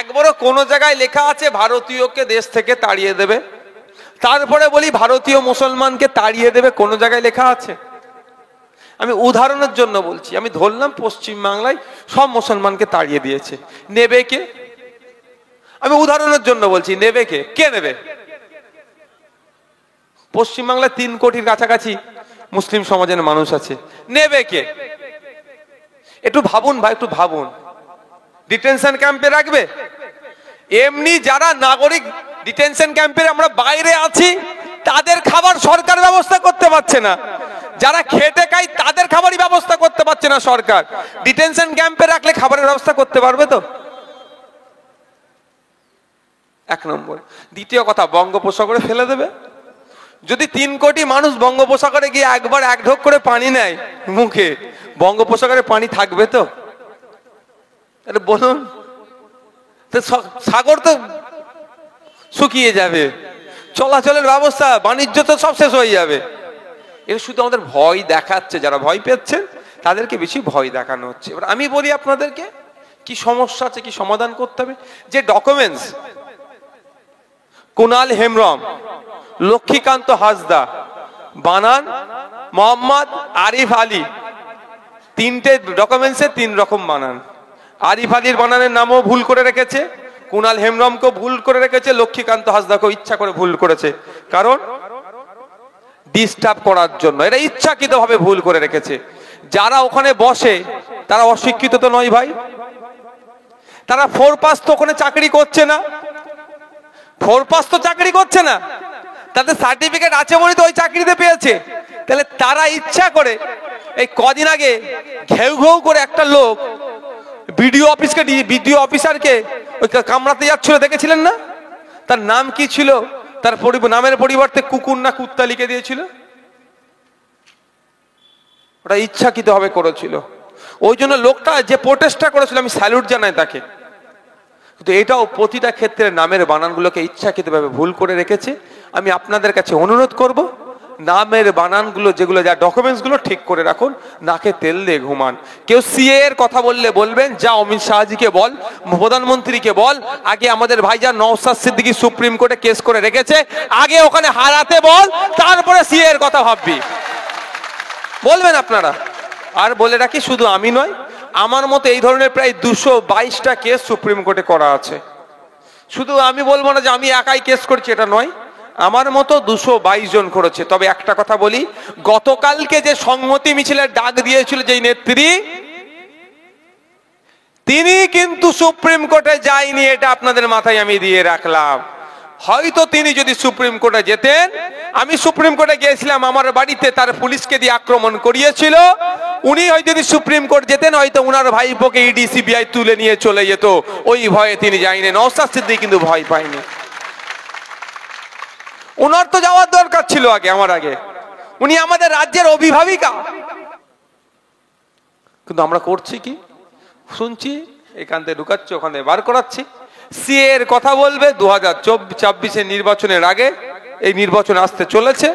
একবারও কোনো জায়গায় লেখা আছে ভারতীয়কে দেশ থেকে তাড়িয়ে দেবে? তারপরে বলি ভারতীয় মুসলমানকে তাড়িয়ে দেবে, কোনো জায়গায় লেখা আছে? আমি উদাহরণের জন্য বলছি, আমি ধরলাম পশ্চিম বাংলায় সব মুসলমানকে তাড়িয়ে দিয়েছে, নেবে কে? আমি উদাহরণের জন্য বলছি, নেবে কে? কে নেবে? পশ্চিমবাংলায় 3 কোটির কাছাকাছি মুসলিম সমাজের মানুষ আছে, নেবে কে? একটু ভাবুন ভাই, একটু ভাবুন। ডিটেনশন ক্যাম্পে রাখবে? এমনি যারা নাগরিক ডিটেনশন ক্যাম্পে আমরা বাইরে আছি, তাদের খাবার সরকার ব্যবস্থা করতে পারছে না। যারা খেটে খায় তাদের খাবারই ব্যবস্থা করতে পারছে না সরকার। ডিটেনশন ক্যাম্পে রাখলে খাবারের ব্যবস্থা করতে পারবে তো? এক নম্বর। দ্বিতীয় কথা, বঙ্গোপসাগরে ফেলে দেবে? যদি 3 কোটি মানুষ বঙ্গোপসাগরে গিয়ে একবার এক ঢোক করে পানি নেয় মুখে, বঙ্গোপসাগরে পানি থাকবে তো? আরে বলুন, সাগর তো শুকিয়ে যাবে, চলাচলের ব্যবস্থা, বাণিজ্য তো সব শেষ হয়ে যাবে। এটা শুধু আমাদের ভয় দেখাচ্ছে, যারা ভয় পেয়েছেন তাদেরকে বেশি ভয় দেখানো হচ্ছে। এবার আমি বলি আপনাদেরকে কি সমস্যা আছে, কি সমাধান করতে হবে। যে ডকুমেন্টস কুনাল হেমব্রম, লক্ষ্মীকান্ত হাসদা, বানান মোহাম্মদ আরিফ আলী, 3টে ডকুমেন্টসে 3 রকম বানান। আরিফ আলীর বানানের নামও ভুল করে রেখেছে, কুনাল হেমব্রমকেও ভুল করে রেখেছে, লক্ষ্মীকান্ত হাসদাকেও ইচ্ছা করে ভুল করেছে। কারণ ডিস্টার্ব করার জন্য, এটা ইচ্ছাকৃতভাবে ভুল করে রেখেছে। যারা ওখানে বসে তারা অশিক্ষিত তো নয় ভাই, তারা 4 পাস তো ওখানে চাকরি করছে না, 4 পাস তো চাকরি করছে না, তাদের সার্টিফিকেট আছে বলে তো ওই চাকরিতে পেয়েছে। তাহলে তারা ইচ্ছা করে, এই কদিন আগে ঘেউ ঘেউ করে একটা লোক বিডিও অফিসারকে ওই কামড়াতে যাচ্ছিল, দেখেছিলেন না? তার নাম কি ছিল? তার নামের পরিবর্তে কুকুর না কুত্তা লিখে দিয়েছিল। ওটা ইচ্ছাকৃতভাবে করেছিল। ওই জন্য লোকটা যে প্রোটেস্টটা করেছিল, আমি স্যালুট জানাই তাকে। কিন্তু এটাও প্রতিটা ক্ষেত্রে নামের বানানগুলোকে ইচ্ছাকৃতভাবে ভুল করে রেখেছে। আমি আপনাদের কাছে অনুরোধ করব, নামের বানানগুলো যেগুলো, যা ডকুমেন্টসগুলো ঠিক করে রাখুন, নাকে তেল দিয়ে ঘুমান। কেউ সিএ এর কথা বললে বলবেন যা অমিত শাহজিকে বল, প্রধানমন্ত্রীকে বল, আগে আমাদের ভাইজান নওশাদ সিদ্দিকী সুপ্রিম কোর্টে কেস করে রেখেছে, আগে ওখানে হারাতে বল, তারপরে সিএ এর কথা ভাববি, বলবেন আপনারা। আর বলে রাখি, শুধু আমি নয়, আমার মতো এই ধরনের প্রায় 222টা কেস সুপ্রিম কোর্টে করা আছে। শুধু আমি বলবো না যে আমি একাই কেস করছি, এটা নয়, আমার মতো 222 জন করেছে। তবে একটা কথা বলি, গতকালকে যে সংহতি মিছিলের ডাক দিয়েছিল যেই নেত্রী, তিনি কিন্তু সুপ্রিম কোর্টে যায়নি, এটা আপনাদের মাথায় আমি দিয়ে রাখলাম। হয়তো তিনি যদি সুপ্রিম কোর্টে যেতেন, আমি সুপ্রিম কোর্টে গিয়েছিলাম, আমার বাড়িতে তার পুলিশকে দিয়ে আক্রমণ করিয়েছিল, উনি হয়তো যদি সুপ্রিম কোর্ট যেতেন, হয়তো উনার ভাইপোকে ইডি সিবিআই তুলে নিয়ে চলে যেত। ওই ভয়ে তিনি যায়নি। নওশাদ সিদ্দিকী কিন্তু ভয় পায়নি। উনার তো যাওয়ার দরকার ছিল আগে, আমার আগে। উনি আমাদের রাজ্যের অভিভাবিকা। কিন্তু আমরা করছি কি? শুনছি, এখান থেকে ঢুকাচ্ছি, ওখানে বার করাচ্ছি। সিএ এর কথা বলবে 2024 নির্বাচনের আগে, এই নির্বাচন আসতে চলেছে,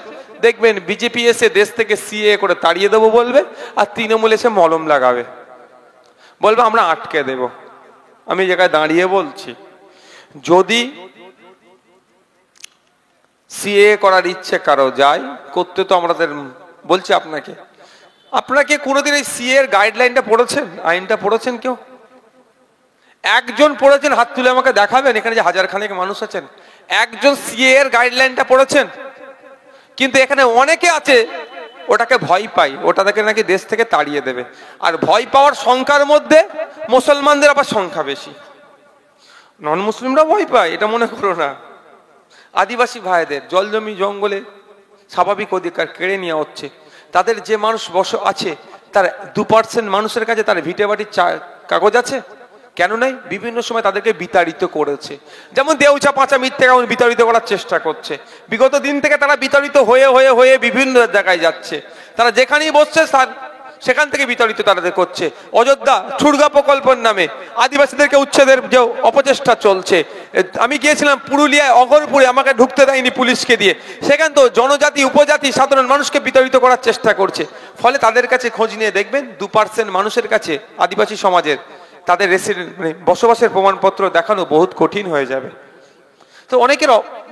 দেখবেন বিজেপি এসে দেশ থেকে সিএ করে তাড়িয়ে দেবো বলবে, আর তৃণমূল এসে মলম লাগাবে, বলবে আমরা আটকে দেব। আমি জায়গায় দাঁড়িয়ে বলছি, যদি সিএ করার ইচ্ছে কারো যায় করতে, তো আমাদের বলছি আপনাকে কোনোদিন এই সিএ এর গাইডলাইনটা পড়েছেন, আইনটা পড়েছেন? কেউ একজন পড়েছেন? হাত তুলে আমাকে দেখাবেন, এখানে যে 1000 খানেক মানুষ আছেন, একজন সিএ এর গাইডলাইনটা পড়েছেন? কিন্তু এখানে অনেকে আছে ওটাকে ভয় পাই, ওটা থেকে নাকি দেশ থেকে তাড়িয়ে দেবে। আর ভয় পাওয়ার সংখ্যার মধ্যে মুসলমানদের আবার সংখ্যা বেশি, নন মুসলিমরা ভয় পায়, এটা মনে করো না। আদিবাসী ভাইদের জল জমি জঙ্গলে স্বাভাবিক অধিকার কেড়ে নেওয়া হচ্ছে। তাদের যে মানুষ আছে, তার 2% মানুষের কাছে তার ভিটে বাড়ির কাগজ আছে, কেন নাই? বিভিন্ন সময় তাদেরকে বিতাড়িত করেছে। যেমন দেউচা পাঁচা মিথ্যে কাগজ বিতাড়িত করার চেষ্টা করছে। বিগত দিন থেকে তারা বিতাড়িত হয়ে হয়ে হয়ে বিভিন্ন জায়গায় যাচ্ছে। তারা যেখানেই বসছে সেখান থেকে বিতাড়িত তাদের করছে। অযোধ্যা ছুড়গা প্রকল্পের নামে আদিবাসীদেরকে উচ্ছেদের যে অপচেষ্টা চলছে। আমি গিয়েছিলাম পুরুলিয়ায়, অগরপুরে, আমাকে ঢুকতে দেয়নি পুলিশকে দিয়ে। সেখান তো জনজাতি উপজাতি সাধারণ মানুষকে বিতাড়িত করার চেষ্টা করছে। ফলে তাদের কাছে খোঁজ নিয়ে দেখবেন 2% মানুষের কাছে, আদিবাসী সমাজের তাদের রেসিডেন্ট মানে বসবাসের প্রমাণপত্র দেখানো বহুত কঠিন হয়ে যাবে। তো অনেকের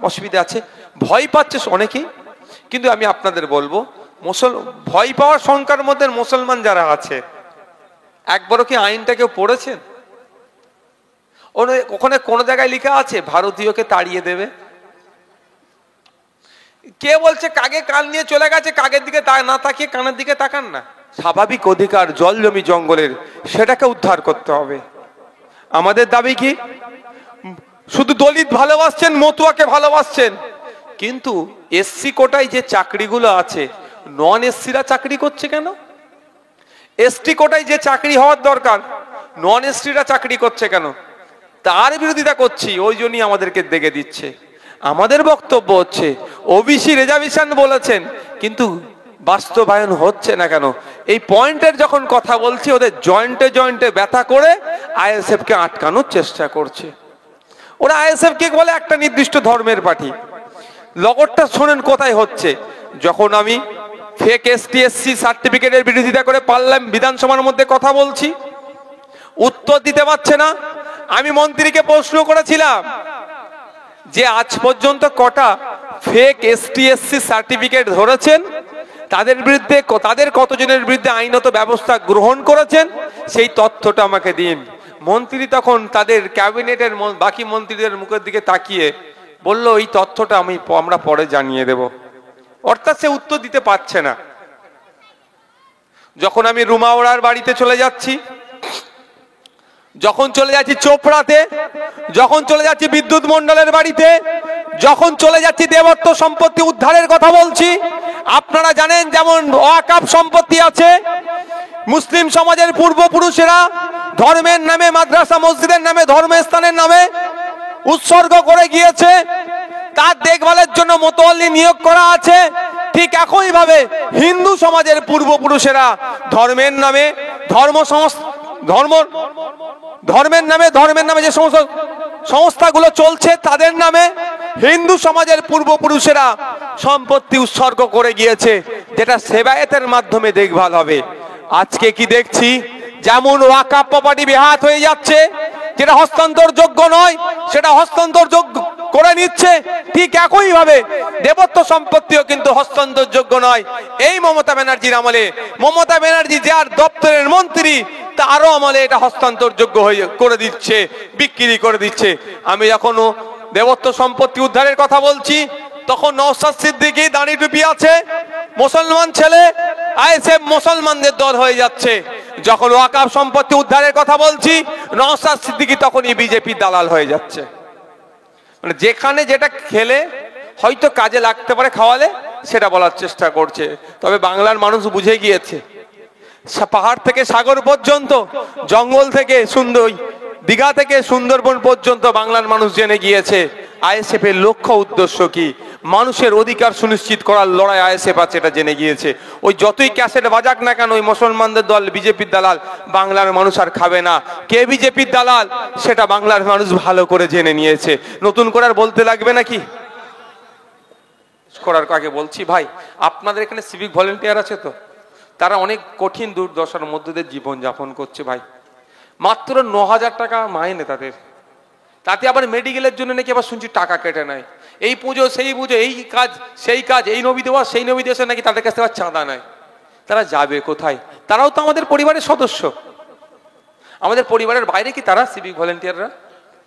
অসুবিধা আছে, ভয় পাচ্ছে অনেকেই। কিন্তু আমি আপনাদের বলবো, ভয় পাওয়ার সংখ্যার মধ্যে মুসলমান যারা আছে, একবারও কি আইনটা কেউ পড়েছেন? ওখানে কোন জায়গায় লেখা আছে ভারতীয়কে তাড়িয়ে দেবে? কে বলছে কাকে কান নিয়ে চলে গেছে, কাকের দিকে না তাকিয়ে কানের দিকে তাকান না? স্বাভাবিক অধিকার জল জমি জঙ্গলের, সেটাকে উদ্ধার করতে হবে। আমাদের দাবি কি? শুধু দলিত ভালোবাসছেন, মতুয়াকে ভালোবাসছেন, কিন্তু এসসি কোটায় যে চাকরিগুলো আছে নন এসসিরা চাকরি করছে কেন? এসটি কোটায় যে চাকরি হওয়ার দরকার নন এসটিরা চাকরি করছে কেন? তার বিরোধিতা করছি, ওই জন্যই আমাদেরকে দেখে দিচ্ছে। আমাদের বক্তব্য হচ্ছে ওবিসি রিজার্ভেশন বলেছেন, কিন্তু বাস্তবায়ন হচ্ছে না কেন? এই পয়েন্টের যখন কথা বলছি, ওদের জয়েন্টে জয়েন্টে ব্যথা করে আইএসএফ কে আটকানোর চেষ্টা করছে। ওরা আইএসএফ কে বলে একটা নির্দিষ্ট ধর্মের পার্টি। লগরটা শোনেন কোথায় হচ্ছে, যখন আমি ফেক এসটি এসসি সার্টিফিকেটের বিরোধিতা করে পারলাম বিধানসভার মধ্যে কথা বলছি, উত্তর দিতে পারছে না। আমি মন্ত্রীকে প্রশ্ন করেছিলাম যে আজ পর্যন্ত কটা ফেক এসটি এসসি সার্টিফিকেট ধরেছেন, তাদের বিরুদ্ধে তাদের কতজনের বিরুদ্ধে আইনত ব্যবস্থা গ্রহণ করেছেন, সেই তথ্যটা আমাকে দিন। মন্ত্রী তখন তাদের ক্যাবিনেটের বাকি মন্ত্রীদের মুখের দিকে তাকিয়ে বলল, এই তথ্যটা আমরা পরে জানিয়ে দেব। অর্থাৎ সে উত্তর দিতে পারছে না। যখন আমি রুমাওড়ার বাড়িতে চলে যাচ্ছি, যখন চলে যাচ্ছি চোপড়াতে, যখন চলে যাচ্ছি বিদ্যুৎ মন্ডলের বাড়িতে, যখন চলে যাচ্ছি দেবত্ব সম্পত্তি উদ্ধারের কথা বলছি, আপনারা জানেন যেমন ওয়াকফ সম্পত্তি আছে, মুসলিম সমাজের পূর্বপুরুষেরা ধর্মের নামে, মাদ্রাসা মসজিদের নামে, ধর্মস্থানের নামে উৎসর্গ করে গিয়েছে, তার দেখভালের জন্য মোতওয়াল্লি নিয়োগ করা আছে। ঠিক একই ভাবে হিন্দু সমাজের পূর্বপুরুষেরা ধর্মের নামে ধর্মের নামে যে সমস্ত সংস্থাগুলো চলছে, তাদের নামে হিন্দু সমাজের পূর্বপুরুষেরা সম্পত্তি উৎসর্গ করে গিয়েছে, যেটা সেবায়েতের মাধ্যমে দেখভাল হবে। আজকে কি দেখছি, যেমন ওয়াকফ প্রপার্টি বেহাত হয়ে যাচ্ছে, যেটা হস্তান্তরযোগ্য নয় সেটা হস্তান্তরযোগ্য করে নিচ্ছে, ঠিক একই ভাবে দেবত্ব সম্পত্তিও কিন্তু হস্তান্তরযোগ্য নয়। এই মমতা ব্যানার্জির আমলে, মমতা ব্যানার্জি যার দপ্তরের মন্ত্রী, তারও আমলে এটা হস্তান্তরযোগ্য হয়ে করে দিচ্ছে, বিক্রি করে দিচ্ছে। আমি যখনও দেবত্ব সম্পত্তি উদ্ধারের কথা বলছি, তখন নওশাদ সিদ্দিকী দাঁড়ি টুপি আছে, মুসলমান ছেলে, আইএসএফ মুসলমানদের দল হয়ে যাচ্ছে। যখন ওয়াকফ সম্পত্তি উদ্ধারের কথা বলছি, নওশাদ সিদ্দিকী তখনই বিজেপি দালাল হয়ে যাচ্ছে। মানে যেখানে যেটা খেলে হয়তো কাজে লাগতে পারে, খাওয়ালে সেটা বলার চেষ্টা করছে। তবে বাংলার মানুষ বুঝে গিয়েছে, পাহাড় থেকে সাগর পর্যন্ত, জঙ্গল থেকে দীঘা থেকে সুন্দরবন পর্যন্ত বাংলার মানুষ জেনে গিয়েছে আইএসএফ এর লক্ষ্য উদ্দেশ্য কি। মানুষের অধিকার সুনিশ্চিত করার লড়াই আইএসএফ আছে, এটা জেনে গিয়েছে। ওই যতই ক্যাসেট বাজাক না কেন, ওই মুসলমানদের দল বিজেপির দালাল, বাংলার মানুষ আর খাবে না। কে বিজেপির দালাল সেটা বাংলার মানুষ ভালো করে জেনে নিয়েছে। নতুন করে আর বলতে লাগবে নাকি? করার আগে বলছি ভাই, আপনাদের এখানে সিভিক ভলেন্টিয়ার আছে তো? তারা অনেক কঠিন দুর্দশার মধ্যে দিয়ে জীবন যাপন করছে ভাই। মাত্র 9,000 টাকা মাইনে তাদের, তাতে আবার মেডিকেলের জন্য নাকি আবার শুনছি টাকা কেটে নেয়। এই পুজো সেই পুজো, এই কাজ সেই কাজ, এই নবী দেওয়া সেই নবী দেশে নাকি তাদের কাছ থেকে চাঁদা নেয়। তারা যাবে কোথায়? তারাও তো আমাদের পরিবারের সদস্য। আমাদের পরিবারের বাইরে কি তারা সিভিক ভলেন্টিয়াররা?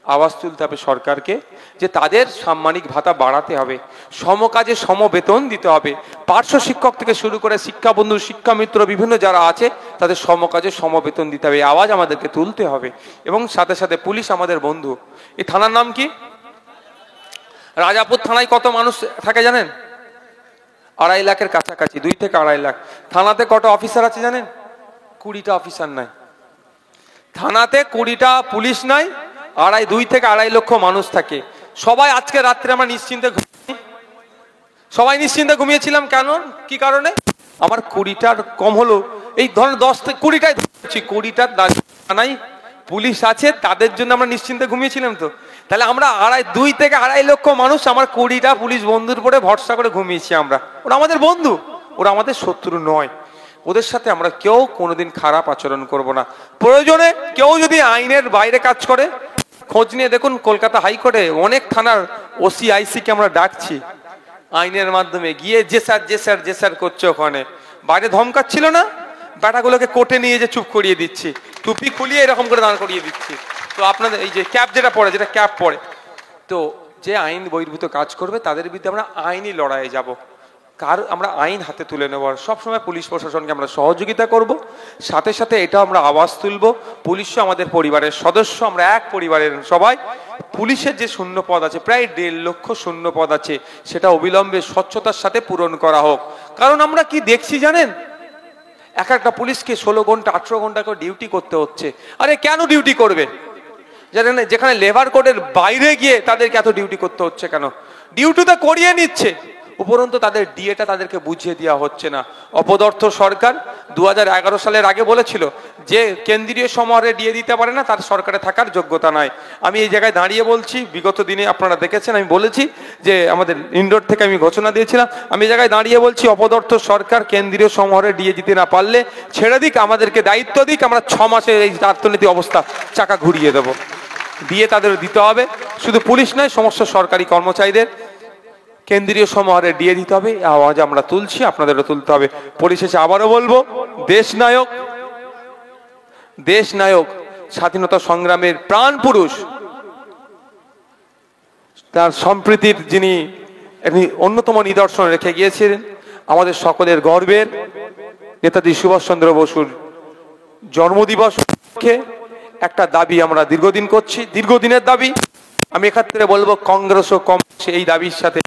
আওয়াজ তুলতে হবে সরকারকে যে তাদের সাম্মানিক ভাতা বাড়াতে হবে, সমকাজে সমবেতন দিতে হবে। পার্শ্ব শিক্ষক থেকে শুরু করে শিক্ষাবন্ধু, শিক্ষামিত্র বিভিন্ন যারা আছে, তাদের সমকাজে সমবেতন দিতে হবে। আওয়াজ আমাদেরকে তুলতে হবে। এবং সাথে সাথে পুলিশ আমাদের বন্ধু। এই থানার নাম কি? রাজাপুর থানায় কত মানুষ থাকে জানেন? 2.5 লাখের কাছাকাছি, 2 থেকে 2.5 লাখ। থানাতে কত অফিসার আছে জানেন? 20টা অফিসার নাই থানাতে, 20টা পুলিশ নাই, 2 থেকে 2.5 লক্ষ মানুষ থাকে। সবাই আজকে রাত্রে আমরা সবাই নিশ্চিন্তে ঘুমিয়েছিলাম। কেন? কি কারণে? আমার 20টার কম হলো, এই ধরেন 10 থেকে 20টাই ধরছি, 20টার নাই পুলিশ আছে, তাদের জন্য আমরা নিশ্চিন্তে ঘুমিয়েছিলাম। তো তাহলে আমরা 2 থেকে 2.5 লক্ষ মানুষ, আমার 20টা পুলিশ বন্ধুর উপরে ভরসা করে ঘুমিয়েছি আমরা। ওরা আমাদের বন্ধু, ওরা আমাদের শত্রু নয়। ওদের সাথে আমরা কেউ কোনোদিন খারাপ আচরণ করব না। প্রয়োজনে কেউ যদি আইনের বাইরে কাজ করে, খোঁজ নিয়ে দেখুন কলকাতা হাইকোর্টে অনেক থানার ওসি আইসি কে আমরা ডাকছি, আইনের মাধ্যমে গিয়ে যে স্যার করছে, ওখানে বাইরে ধমকাচ্ছিল না, ব্যাটাগুলোকে কোর্টে নিয়ে যে চুপ করিয়ে দিচ্ছি, টুপি খুলিয়ে এরকম করে দাঁড় করিয়ে দিচ্ছি। তো আপনাদের এই যে ক্যাপ যেটা পরে, যেটা ক্যাপ পরে, তো যে আইন বহির্ভূত কাজ করবে তাদের বিরুদ্ধে আমরা আইনি লড়াইয়ে যাব। আমরা আইন হাতে তুলে নেব। সবসময় পুলিশ প্রশাসনকে আমরা সহযোগিতা করব, সাথে সাথে এটা আমরা আওয়াজ তুলব, পুলিশও আমাদের পরিবারের সদস্য, আমরা এক পরিবারের সবাই। পুলিশের যে শূন্য পদ আছে, প্রায় 1.5 লক্ষ শূন্য পদ আছে, সেটা অবিলম্বে স্বচ্ছতার সাথে পূরণ করা হোক। কারণ আমরা কি দেখছি জানেন, এক একটা পুলিশকে 16 ঘন্টা 18 ঘন্টা করে ডিউটি করতে হচ্ছে। আরে কেন ডিউটি করবে? জানেন, যেখানে লেবার কোডের বাইরে গিয়ে তাদেরকে এত ডিউটি করতে হচ্ছে কেন? ডিউটিটা করিয়ে নিচ্ছে, উপরন্তু তাদের ডিএটা তাদেরকে বুঝিয়ে দেওয়া হচ্ছে না। অপদার্থ সরকার 2011 সালের আগে বলেছিল যে কেন্দ্রীয় সমাহারে ডিএ দিতে পারে না, তার সরকারে থাকার যোগ্যতা নাই। আমি এই জায়গায় দাঁড়িয়ে বলছি, বিগত দিনে আপনারা দেখেছেন আমি বলেছি যে আমাদের ইনডোর থেকে আমি ঘোষণা দিয়েছিলাম, আমি এই জায়গায় দাঁড়িয়ে বলছি অপদার্থ সরকার কেন্দ্রীয় সমাহারে ডিএ দিতে না পারলে ছেড়ে দিক, আমাদেরকে দায়িত্ব দিক, আমরা 6 মাসে এই অর্থনীতি অবস্থা চাকা ঘুরিয়ে দেবো। দিয়ে তাদের দিতে হবে, শুধু পুলিশ নয়, সমস্ত সরকারি কর্মচারীদের কেন্দ্রীয় সমাহারে দিয়ে দিতে হবে। আওয়াজ আমরা তুলছি, আপনাদেরও তুলতে হবে। পরিশেষে আবারও বলবো, দেশ নায়ক স্বাধীনতা সংগ্রামের প্রাণ পুরুষ, তার সম্প্রীতির যিনি অন্যতম নিদর্শন রেখে গিয়েছিলেন, আমাদের সকলের গর্বের নেতাজি সুভাষচন্দ্র বসুর জন্মদিবসকে একটা দাবি আমরা দীর্ঘদিনের দাবি। আমি এক্ষেত্রে বলবো কংগ্রেস ও কম এই দাবির সাথে